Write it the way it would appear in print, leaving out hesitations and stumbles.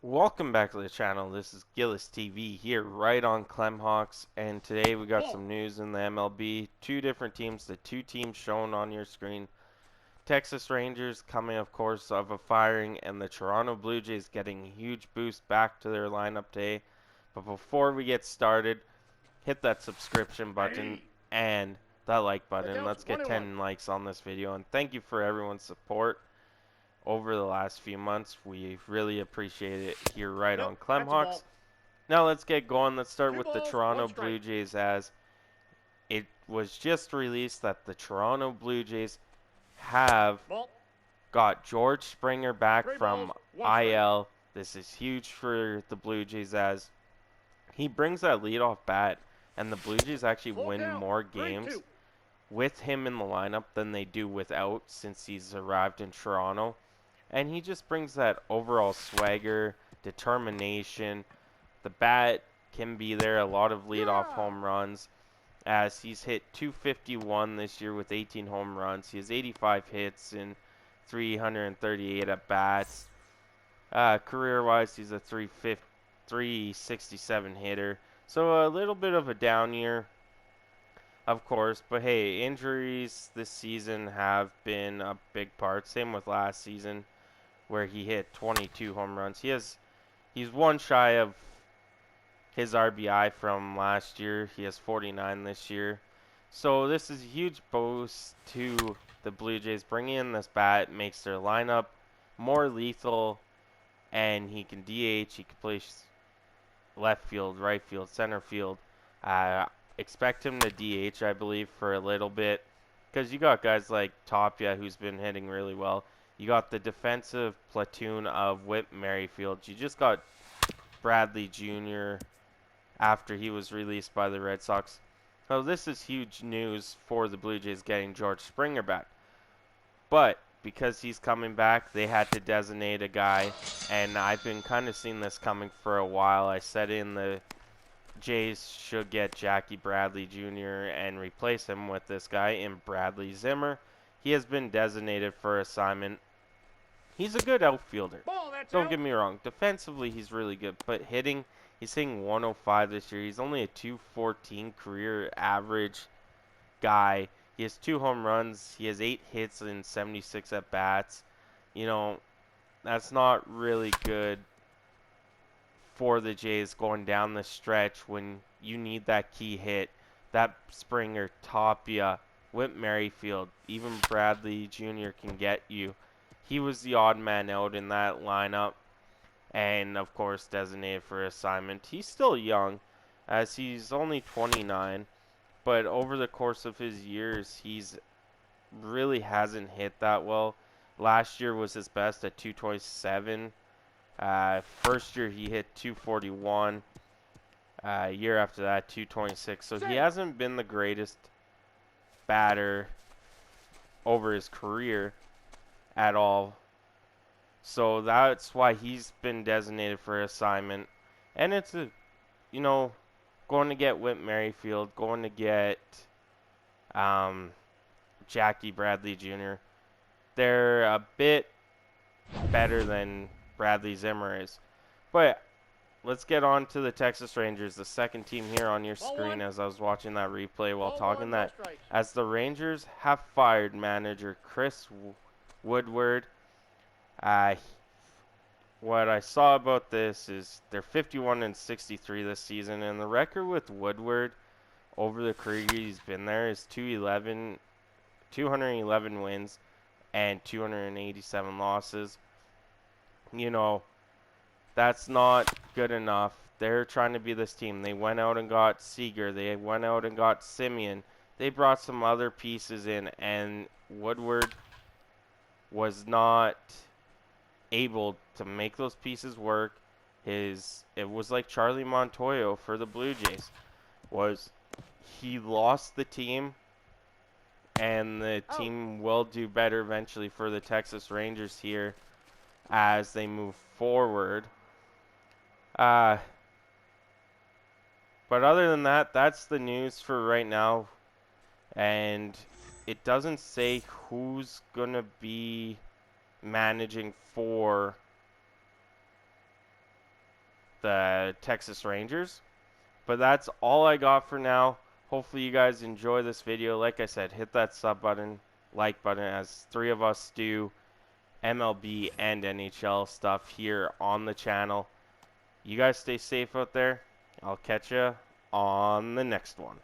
Welcome back to the channel. This is Gillis TV here right on Clemhawks, and today we got Ball. some news in the MLB. Two different teams, the two teams shown on your screen. Texas Rangers coming, of course, of a firing, and the Toronto Blue Jays getting a huge boost back to their lineup today. But before we get started, hit that subscription button and that like The button. count's Let's get 1-1. 10 likes on this video, and thank you for everyone's support over the last few months. We really appreciate it here right Nope, on that's a Clemhawks. ball. Now let's get going. Let's start Two with the balls, Toronto one Blue strike. Jays, as it was just released that the Toronto Blue Jays have Ball. got George Springer back Three from balls, one strike. IL. This is huge for the Blue Jays as he brings that leadoff bat, and the Blue Jays actually Full win count. more 3-2. games with him in the lineup than they do without, since he's arrived in Toronto. And he just brings that overall swagger, determination. The bat can be there, a lot of leadoff Yeah. home runs, as he's hit 251 this year with 18 home runs. He has 85 hits and 338 at bats. Career-wise, he's a 367 hitter. So a little bit of a down year, of course. But hey, injuries this season have been a big part. Same with last season, where he hit 22 home runs. He's one shy of his RBI from last year. He has 49 this year. So this is a huge boost to the Blue Jays. Bringing in this bat makes their lineup more lethal, and he can DH. He can play left field, right field, center field. Uh, expect him to DH, I believe, for a little bit, because you got guys like Tapia, who's been hitting really well. You got the defensive platoon of Whit Merrifield. You just got Bradley Jr. after he was released by the Red Sox. So this is huge news for the Blue Jays getting George Springer back. But because he's coming back, they had to designate a guy, and I've been kind of seeing this coming for a while. I said in the Jays should get Jackie Bradley Jr. and replace him with this guy in Bradley Zimmer. He has been designated for assignment. He's a good outfielder. Ball, that's Don't out. get me wrong. Defensively, he's really good. But he's hitting 105 this year. He's only a 214 career average guy. He has 2 home runs. He has 8 hits and 76 at bats. You know, that's not really good for the Jays going down the stretch when you need that key hit. That Springer, Tapia, Whit Merrifield, even Bradley Jr. can get you. He was the odd man out in that lineup, and of course designated for assignment. He's still young, as he's only 29, but over the course of his years, he's really hasn't hit that well. Last year was his best at 227. First year he hit 241. Year after that, 226. So he hasn't been the greatest batter over his career at all. So that's why he's been designated for assignment. And it's going to get Whit Merrifield, going to get um, Jackie Bradley Jr. They're a bit better than Bradley Zimmer is. But let's get on to the Texas Rangers, the second team here on your screen, as I was watching that replay while talking that. As the Rangers have fired manager Chris Woodward. What I saw about this is they're 51 and 63 this season, and the record with Woodward over the career he's been there is 211 wins and 287 losses. You know, that's not good enough. They're trying to be this team. They went out and got Seager. They went out and got Simeon. They brought some other pieces in, and Woodward was not able to make those pieces work. It was like Charlie Montoyo for the Blue Jays. He lost the team, and the team will do better eventually for the Texas Rangers here as they move forward. But other than that, that's the news for right now. And it doesn't say who's going to be managing for the Texas Rangers. But that's all I got for now. Hopefully you guys enjoy this video. Like I said, hit that sub button, like button, as 3 of us do MLB and NHL stuff here on the channel. You guys stay safe out there. I'll catch you on the next one.